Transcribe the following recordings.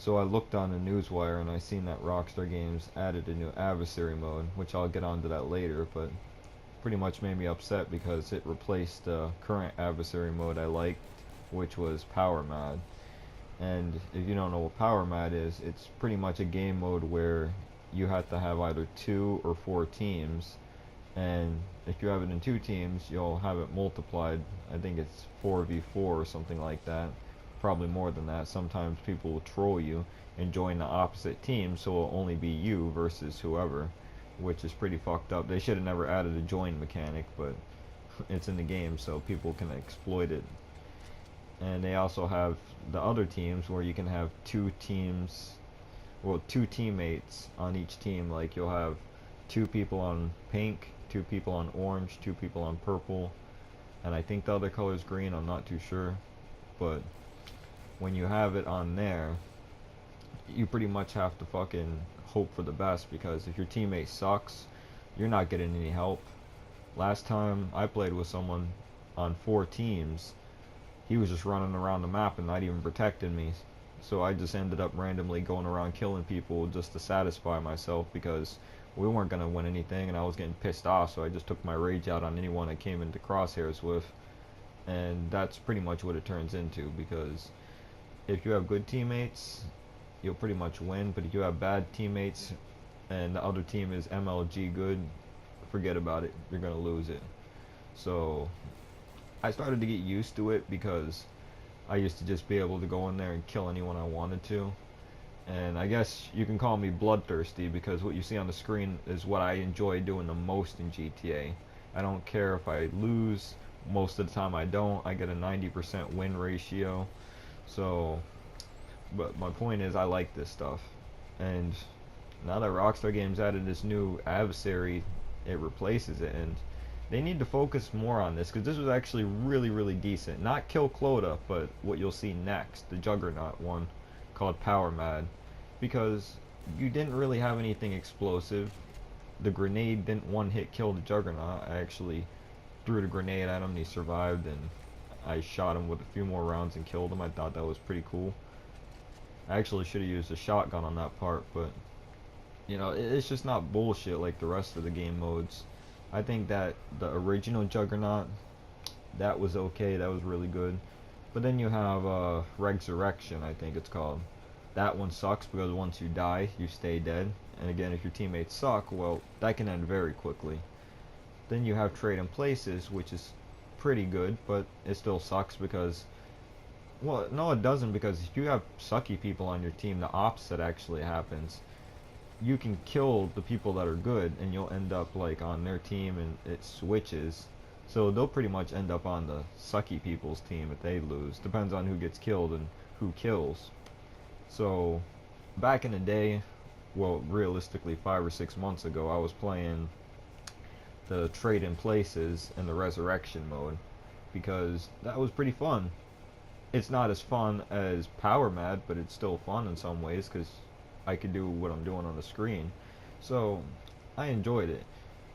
So I looked on the newswire and I seen that Rockstar Games added a new adversary mode, which I'll get onto that later, but pretty much made me upset because it replaced the current adversary mode I liked, which was Power Mad. And if you don't know what Power Mad is, it's pretty much a game mode where you have to have either 2 or 4 teams, and if you have it in 2 teams, you'll have it multiplied. I think it's 4v4 or something like that. Probably more than that. Sometimes people will troll you and join the opposite team, so it'll only be you versus whoever, which is pretty fucked up. They should have never added a join mechanic, but it's in the game, so people can exploit it. And they also have the other teams where you can have 2 teams, well, 2 teammates on each team. Like you'll have 2 people on pink, 2 people on orange, 2 people on purple, and I think the other color is green. I'm not too sure, but when you have it on there, you pretty much have to fucking hope for the best, because if your teammate sucks, you're not getting any help. Last time I played with someone on 4 teams, he was just running around the map and not even protecting me. So I just ended up randomly going around killing people just to satisfy myself, because we weren't going to win anything and I was getting pissed off, so I just took my rage out on anyone I came into crosshairs with. And that's pretty much what it turns into, because if you have good teammates, you'll pretty much win, but if you have bad teammates and the other team is MLG good, forget about it, you're going to lose it. So I started to get used to it, because I used to just be able to go in there and kill anyone I wanted to. And I guess you can call me bloodthirsty, because what you see on the screen is what I enjoy doing the most in GTA. I don't care if I lose. Most of the time I don't. I get a 90% win ratio. So, but my point is, I like this stuff. And now that Rockstar Games added this new adversary, it replaces it. And they need to focus more on this, because this was actually really, really decent. Not Kill Clota, but what you'll see next, the Juggernaut one, called Power Mad. Because you didn't really have anything explosive. The grenade didn't one-hit kill the Juggernaut. I actually threw the grenade at him and he survived, and I shot him with a few more rounds and killed him. I thought that was pretty cool. I actually should have used a shotgun on that part, but you know, it's just not bullshit like the rest of the game modes. I think that the original Juggernaut, that was okay, that was really good. But then you have Resurrection, I think it's called. That one sucks, because once you die, you stay dead. And again, if your teammates suck, well, that can end very quickly. Then you have Trade in Places, which is pretty good, but it still sucks because, well, no it doesn't, because if you have sucky people on your team, the opposite actually happens. You can kill the people that are good and you'll end up like on their team, and it switches. So they'll pretty much end up on the sucky people's team if they lose. Depends on who gets killed and who kills. So back in the day, well, realistically 5 or 6 months ago, I was playing the Trade in Places and the Resurrection mode, because that was pretty fun. It's not as fun as Power Mad, but it's still fun in some ways, because I could do what I'm doing on the screen. So I enjoyed it.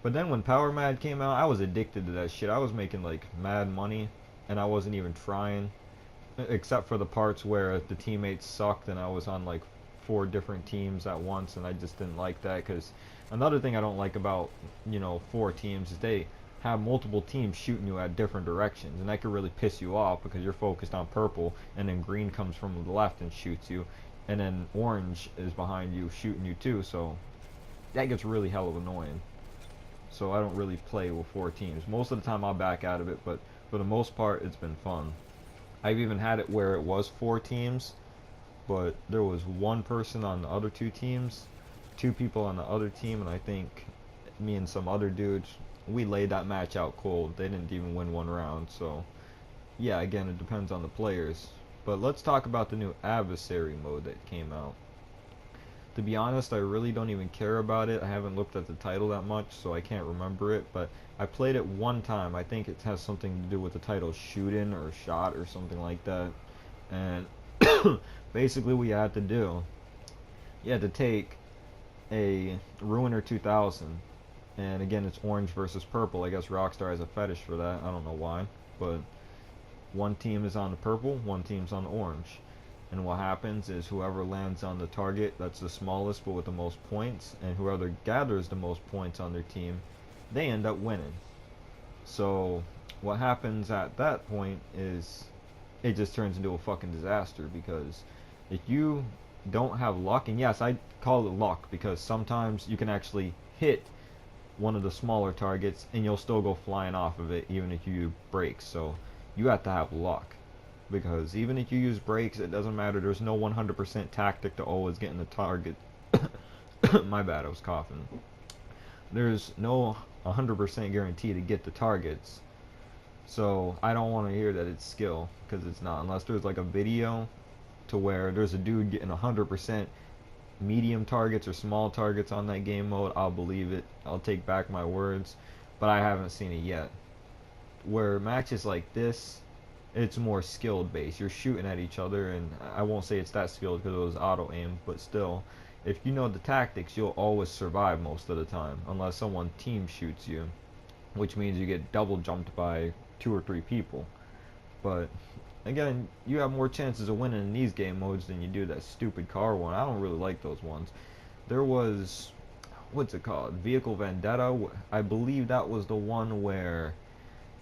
But then when Power Mad came out, I was addicted to that shit. I was making like mad money, and I wasn't even trying, except for the parts where the teammates sucked and I was on like 4 different teams at once, and I just didn't like that. Because another thing I don't like about, you know, 4 teams is they have multiple teams shooting you at different directions, and that could really piss you off, because you're focused on purple and then green comes from the left and shoots you, and then orange is behind you shooting you too. So that gets really hell of annoying. So I don't really play with 4 teams. Most of the time I'll back out of it, but for the most part it's been fun. I've even had it where it was 4 teams, but there was 1 person on the other 2 teams, 2 people on the other team, and I think me and some other dudes, we laid that match out cold. They didn't even win 1 round. So yeah, again, it depends on the players. But let's talk about the new adversary mode that came out. To be honest, I really don't even care about it. I haven't looked at the title that much, so I can't remember it, but I played it 1 time. I think it has something to do with the title Shootin' or Shot or something like that. And basically what you had to do, you had to take a Ruiner 2000, and again, it's orange versus purple. I guess Rockstar has a fetish for that. I don't know why, but 1 team is on the purple, 1 team's on the orange. And what happens is whoever lands on the target that's the smallest but with the most points, and whoever gathers the most points on their team, they end up winning. So what happens at that point is it just turns into a fucking disaster, because if you don't have luck, and yes, I call it luck because sometimes you can actually hit one of the smaller targets and you'll still go flying off of it even if you use brakes. So you have to have luck, because even if you use brakes, it doesn't matter. There's no 100% tactic to always get in the target. My bad, I was coughing. There's no 100% guarantee to get the targets. So I don't want to hear that it's skill, because it's not, unless there's like a video to where there's a dude getting 100% medium targets or small targets on that game mode. I'll believe it. I'll take back my words, but I haven't seen it yet. Where matches like this, it's more skilled based. You're shooting at each other, and I won't say it's that skilled because it was auto aim, but still, if you know the tactics, you'll always survive most of the time, unless someone team shoots you, which means you get double jumped by 2 or 3 people. But again, you have more chances of winning in these game modes than you do that stupid car one. I don't really like those ones. There was, what's it called? Vehicle Vendetta. I believe that was the one where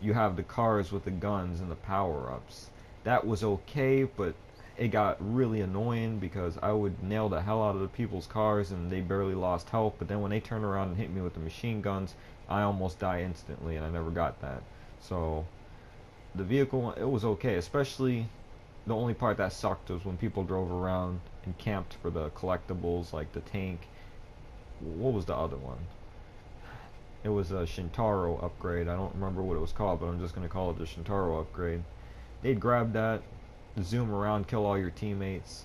you have the cars with the guns and the power-ups. That was okay, but it got really annoying because I would nail the hell out of the people's cars and they barely lost health, but then when they turn around and hit me with the machine guns, I almost die instantly, and I never got that. So the vehicle, it was okay, especially the only part that sucked was when people drove around and camped for the collectibles, like the tank. What was the other one? It was a Shintaro upgrade. I don't remember what it was called, but I'm just going to call it the Shintaro upgrade. They'd grab that, zoom around, kill all your teammates,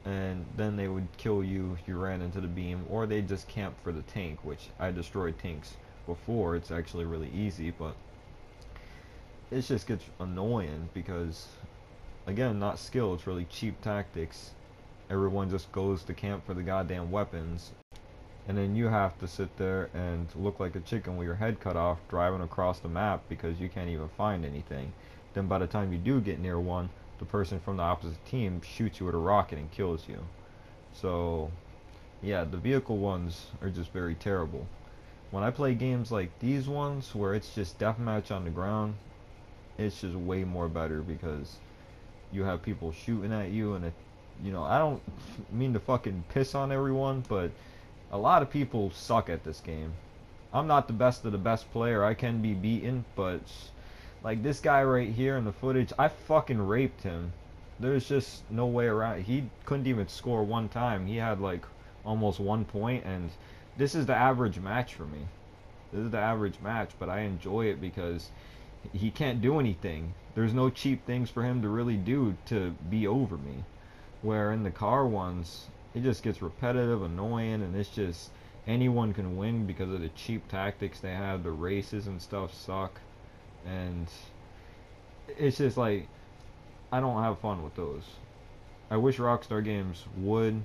and then they would kill you if you ran into the beam, or they'd just camp for the tank, which I destroyed tanks before. It's actually really easy, but it just gets annoying because, again, not skill, it's really cheap tactics. Everyone just goes to camp for the goddamn weapons, and then you have to sit there and look like a chicken with your head cut off driving across the map because you can't even find anything. Then by the time you do get near one, the person from the opposite team shoots you with a rocket and kills you. So yeah, the vehicle ones are just very terrible. When I play games like these ones where it's just deathmatch on the ground, it's just way more better because you have people shooting at you, and I don't mean to fucking piss on everyone, but a lot of people suck at this game. I'm not the best of the best player. I can be beaten, but like this guy right here in the footage, I fucking raped him. There's just no way around it. He couldn't even score one time. He had like almost 1 point, and this is the average match for me. This is the average match, but I enjoy it because he can't do anything. There's no cheap things for him to really do to be over me. Where in the car ones, it just gets repetitive, annoying, and it's just anyone can win because of the cheap tactics they have. The races and stuff suck, and it's just like I don't have fun with those. I wish Rockstar Games would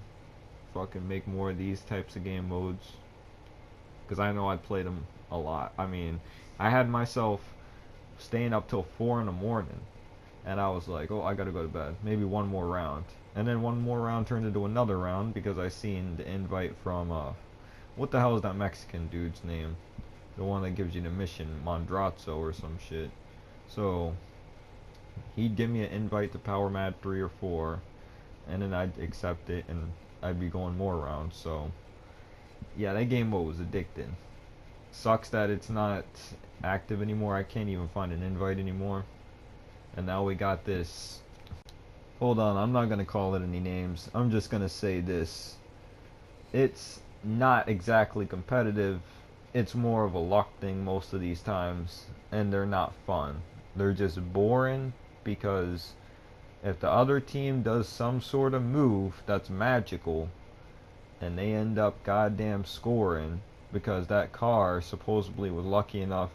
fucking make more of these types of game modes, because I know I'd play them a lot. I mean, I had myself staying up till 4 in the morning, and I was like, oh, I gotta go to bed, maybe one more round. And then one more round turned into another round because I seen the invite from what the hell is that Mexican dude's name, the one that gives you the mission, Mondrazo or some shit. So he'd give me an invite to Power Mad 3 or 4, and then I'd accept it and I'd be going more rounds. So yeah, that game mode was addicting. Sucks that it's not active anymore. I can't even find an invite anymore. And now we got this. Hold on, I'm not gonna call it any names. I'm just gonna say this. It's not exactly competitive. It's more of a luck thing most of these times, and they're not fun. They're just boring because if the other team does some sort of move that's magical and they end up goddamn scoring because that car supposedly was lucky enough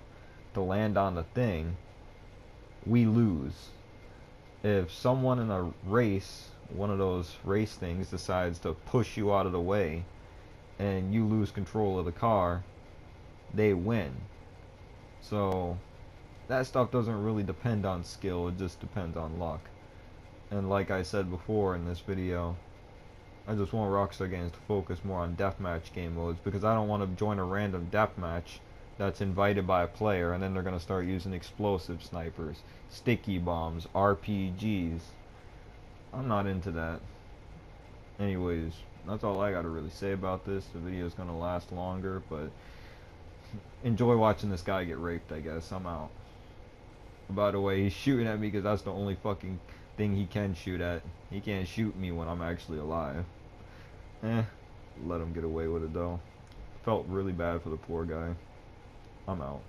to land on the thing, we lose. If someone in a race, one of those race things, decides to push you out of the way and you lose control of the car, they win. So that stuff doesn't really depend on skill, it just depends on luck. And like I said before in this video, I just want Rockstar games to focus more on deathmatch game modes because I don't want to join a random deathmatch that's invited by a player and then they're going to start using explosive snipers, sticky bombs, RPGs. I'm not into that. Anyways, that's all I got to really say about this. The video is going to last longer, but enjoy watching this guy get raped, I guess. I'm out. By the way, he's shooting at me because that's the only fucking thing he can shoot at. He can't shoot me when I'm actually alive. Let him get away with it though. Felt really bad for the poor guy. I'm out.